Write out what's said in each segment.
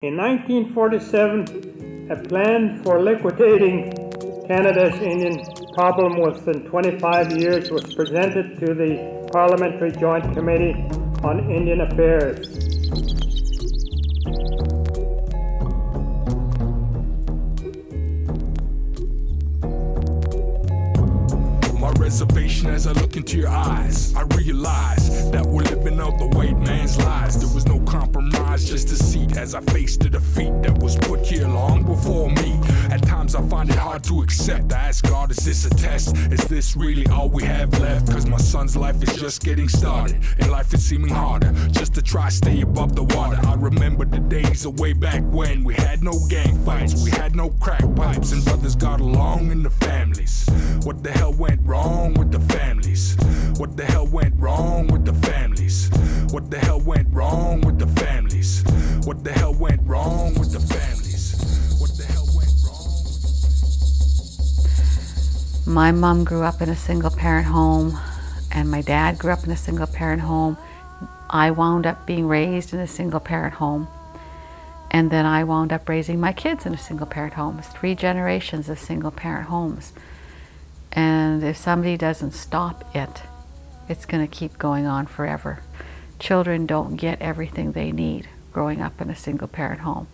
In 1947, a plan for liquidating Canada's Indian problem within 25 years was presented to the Parliamentary Joint Committee on Indian Affairs. Reservation. As I look into your eyes, I realize that we're living out the white man's lies. There was no compromise, just a seat as I faced the defeat that was put here long before me. At times I find it hard to accept. I ask God, is this a test? Is this really all we have left? Cause my son's life is just getting started, and life is seeming harder just to try stay above the water. I remember the days of way back when we had no gang fights, we had no crack pipes, and brothers got along in the families. What the hell went wrong with the families? What the hell went wrong with the families? What the hell went wrong with the families? What the hell went wrong with the families? What the hell went wrong? My mom grew up in a single-parent home, and my dad grew up in a single-parent home. I wound up being raised in a single-parent home, and then I wound up raising my kids in a single-parent home. It's 3 generations of single-parent homes. And if somebody doesn't stop it, it's going to keep going on forever. Children don't get everything they need growing up in a single-parent home.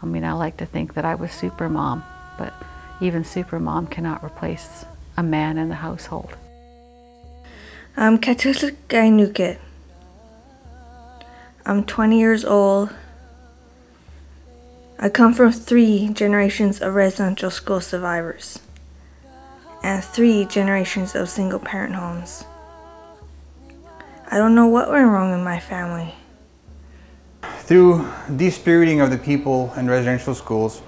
I mean, I like to think that I was super mom, but even super mom cannot replace a man in the household. I'm Katulik Gainukit. I'm 20 years old. I come from 3 generations of residential school survivors and 3 generations of single-parent homes. I don't know what went wrong in my family. Through de-spiriting of the people in residential schools,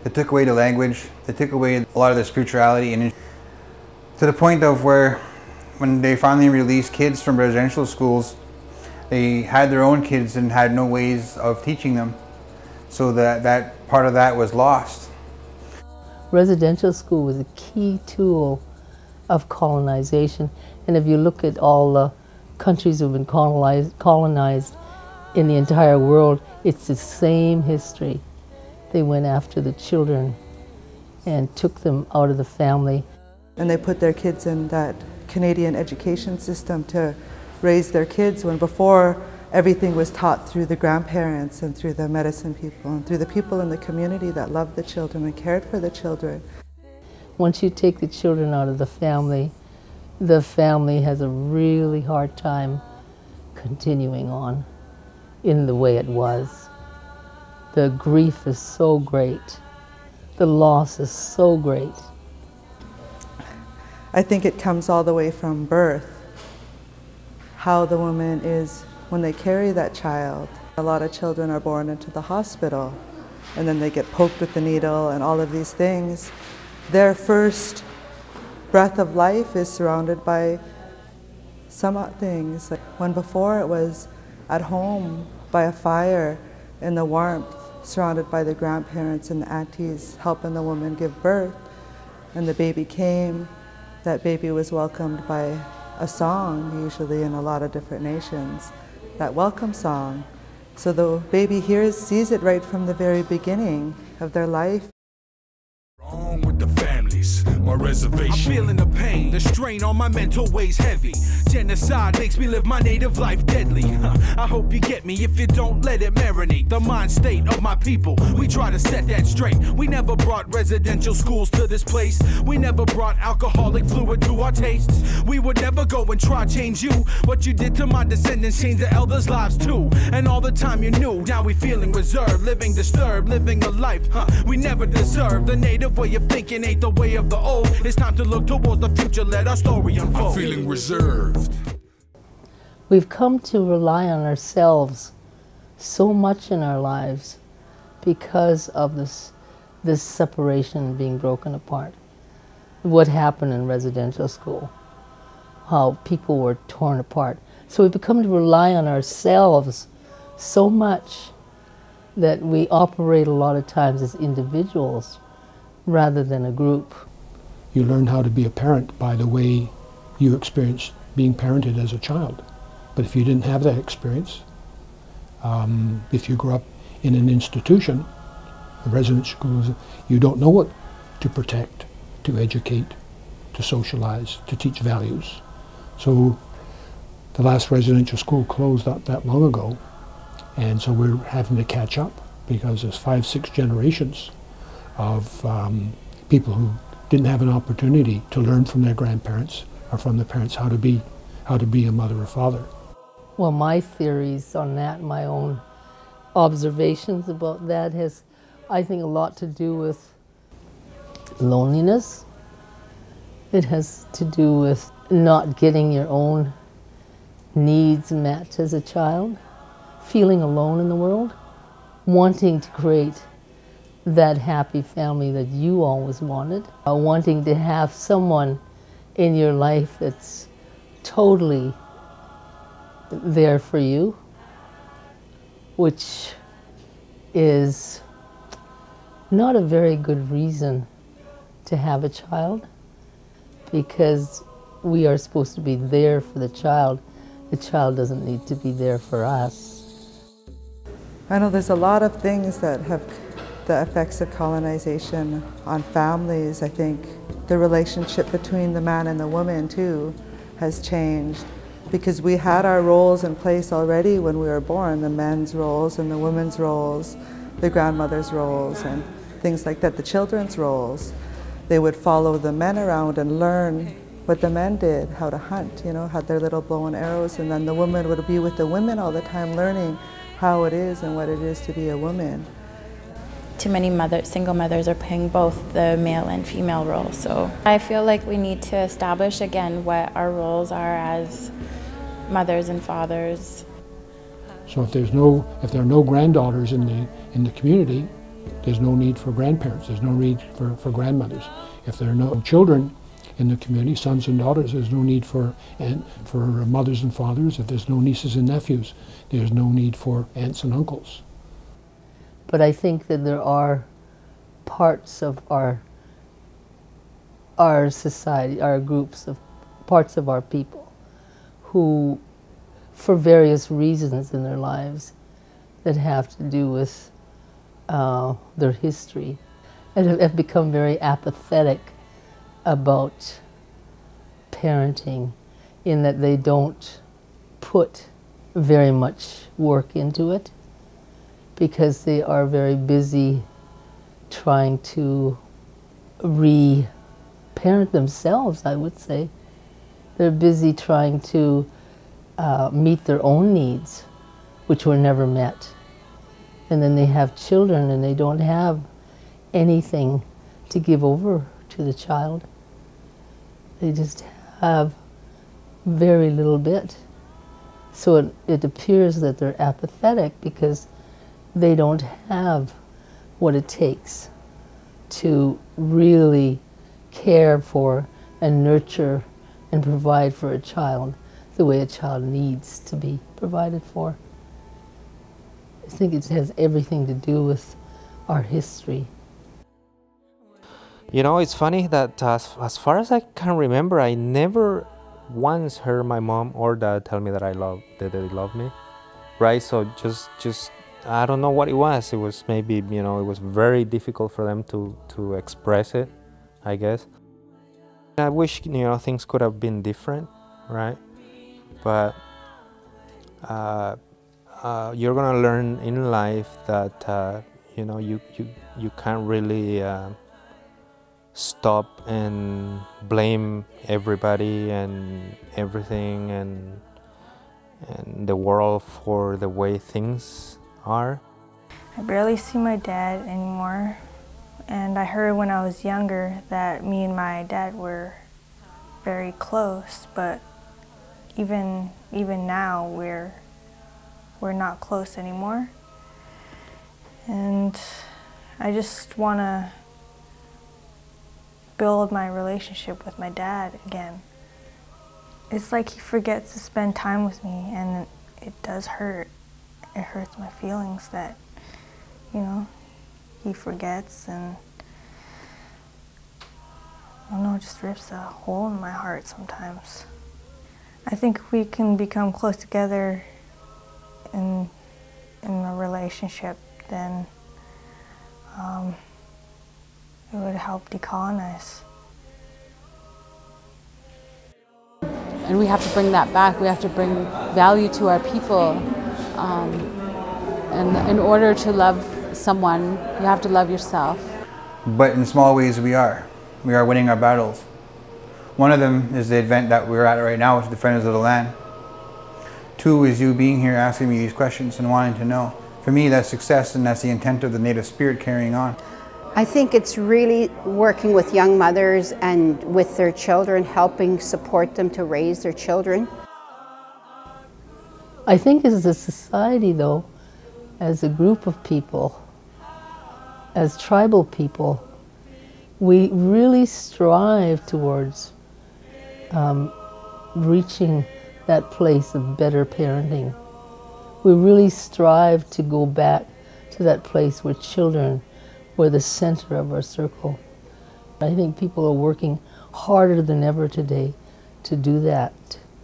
they took away the language, they took away a lot of their spirituality, and to the point of where when they finally released kids from residential schools, they had their own kids and had no ways of teaching them, so that part of that was lost. Residential school was a key tool of colonization, and if you look at all the countries that have been colonized in the entire world, it's the same history. They went after the children and took them out of the family. And they put their kids in that Canadian education system to raise their kids, when before everything was taught through the grandparents and through the medicine people and through the people in the community that loved the children and cared for the children. Once you take the children out of the family has a really hard time continuing on in the way it was. The grief is so great. The loss is so great. I think it comes all the way from birth, how the woman is when they carry that child. A lot of children are born into the hospital, and then they get poked with the needle and all of these things. Their first breath of life is surrounded by some things. When before it was at home by a fire in the warmth, surrounded by the grandparents and the aunties helping the woman give birth, and the baby came, that baby was welcomed by a song, usually in a lot of different nations, that welcome song. So the baby sees it right from the very beginning of their life. Wrong with the families, my reservation. I'm feeling the pain, the strain on my mental weighs heavy. Genocide makes me live my native life deadly. I hope you get me if you don't let it marinate. The mind state of my people, we try to set that straight. We never brought residential schools to this place. We never brought alcoholic fluid to our tastes. We would never go and try change you. What you did to my descendants changed the elders' lives too. And all the time you knew, now we feeling reserved, living disturbed, living a life we never deserved. The native way of thinking ain't the way of the old. It's time to look towards the future, let our story unfold. I'm feeling reserved. We've come to rely on ourselves so much in our lives because of this separation being broken apart. What happened in residential school, how people were torn apart. So we've come to rely on ourselves so much that we operate a lot of times as individuals rather than a group. You learn how to be a parent by the way you experienced being parented as a child. But if you didn't have that experience, if you grew up in an institution, a residential school, you don't know what to protect, to educate, to socialize, to teach values. So the last residential school closed not that long ago, and so we're having to catch up because there's 5, 6 generations of people who didn't have an opportunity to learn from their grandparents or from their parents how to be a mother or father. Well, my theories on that, my own observations about that has, I think, a lot to do with loneliness. It has to do with not getting your own needs met as a child, feeling alone in the world, wanting to create that happy family that you always wanted, wanting to have someone in your life that's totally there for you, which is not a very good reason to have a child, because we are supposed to be there for the child. The child doesn't need to be there for us. I know there's a lot of things that have the effects of colonization on families. I think the relationship between the man and the woman too has changed, because we had our roles in place already when we were born, the men's roles and the women's roles, the grandmother's roles and things like that, the children's roles. They would follow the men around and learn what the men did, how to hunt, you know, had their little bow and arrows, and then the woman would be with the women all the time learning how it is and what it is to be a woman. Too many single mothers are playing both the male and female role, so I feel like we need to establish again what our roles are as mothers and fathers. So if there are no granddaughters in the community, there's no need for grandparents, there's no need for grandmothers. If there are no children in the community, sons and daughters, there's no need for mothers and fathers. If there's no nieces and nephews, there's no need for aunts and uncles. But I think that there are parts of our society, our groups of parts of our people who, for various reasons in their lives that have to do with their history, and have become very apathetic about parenting, in that they don't put very much work into it because they are very busy trying to re-parent themselves, I would say. They're busy trying to meet their own needs, which were never met. And then they have children and they don't have anything to give over to the child. They just have very little bit. So it appears that they're apathetic because they don't have what it takes to really care for and nurture and provide for a child the way a child needs to be provided for. I think it has everything to do with our history. You know, it's funny that as far as I can remember, I never once heard my mom or dad tell me that that they love me, right? So just I don't know what it was. It was maybe, you know, it was very difficult for them to express it, I guess. I wish, you know, things could have been different, right? But you're gonna learn in life that you know, you can't really stop and blame everybody and everything and the world for the way things are. I barely see my dad anymore, and I heard when I was younger that me and my dad were very close, but even now we're not close anymore. And I just want to build my relationship with my dad again. It's like he forgets to spend time with me, and it does hurt. It hurts my feelings that, you know, he forgets, and I don't know, it just rips a hole in my heart sometimes. I think we can become close together in a relationship then it would help decolonize. And we have to bring that back. We have to bring value to our people. And in order to love someone, you have to love yourself. But in small ways we are. We are winning our battles. One of them is the event that we're at right now with the Friends of the Land. Two is you being here asking me these questions and wanting to know. For me, that's success, and that's the intent of the Native spirit carrying on. I think it's really working with young mothers and with their children, helping support them to raise their children. I think as a society, though, as a group of people, as tribal people, we really strive towards reaching that place of better parenting. We really strive to go back to that place where children were the center of our circle. I think people are working harder than ever today to do that.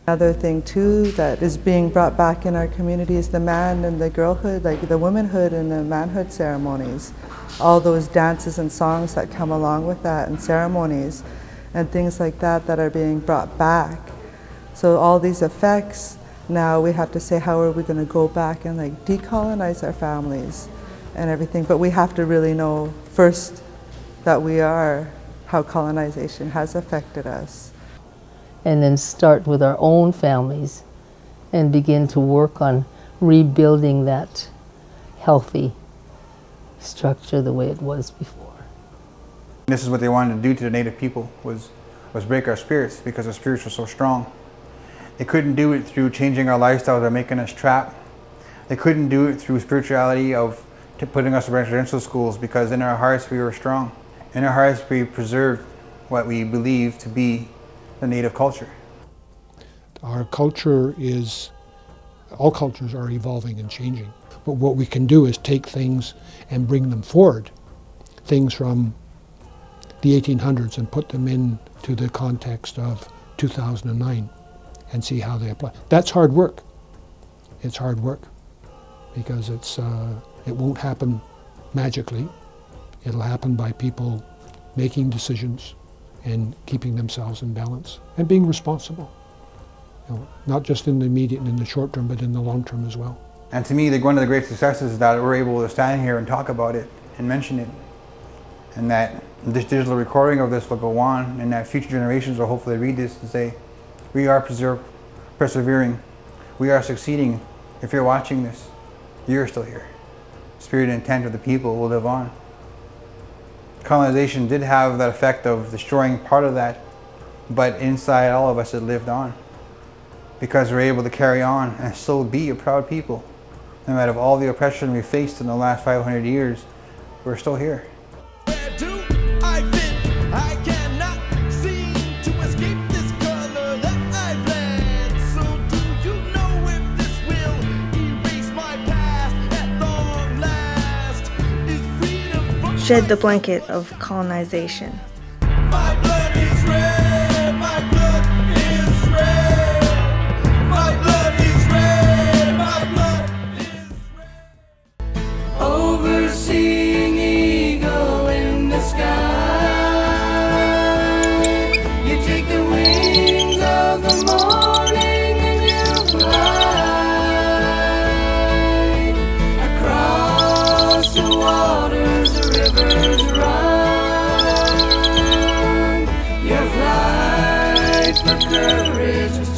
Another thing too that is being brought back in our community is the man and the girlhood, like the womanhood and the manhood ceremonies. All those dances and songs that come along with that, and ceremonies and things like that that are being brought back. So all these effects, now we have to say, how are we going to go back and like decolonize our families and everything? But we have to really know first that we are, how colonization has affected us. And then start with our own families and begin to work on rebuilding that healthy structure the way it was before. This is what they wanted to do to the Native people, was break our spirits, because our spirits were so strong. They couldn't do it through changing our lifestyles or making us trap. They couldn't do it through spirituality of putting us in residential schools, because in our hearts we were strong. In our hearts we preserved what we believe to be the Native culture. Our culture is, all cultures are evolving and changing. But what we can do is take things and bring them forward. Things from the 1800s and put them into the context of 2009 and see how they apply. That's hard work. It's hard work because it won't happen magically. It'll happen by people making decisions and keeping themselves in balance and being responsible. You know, not just in the immediate and in the short term, but in the long term as well. And to me, one of the great successes is that we're able to stand here and talk about it and mention it, and that this digital recording of this will go on, and that future generations will hopefully read this and say, we are persevering, we are succeeding. If you're watching this, you're still here. Spirit and intent of the people will live on. Colonization did have that effect of destroying part of that, but inside all of us it lived on, because we're able to carry on and still be a proud people. No matter all the oppression we faced in the last 500 years, we're still here. Where do I fit? I cannot seem to escape this color that I've led. So do you know if this will erase my past at long last? Is freedom from Shed the blanket of colonization. my blood is red, my blood is red, my blood is red, my blood is red. Overseeing eagle in the sky, you take the wings of the morning and you fly across the waters, the rivers run. Your flight for courage.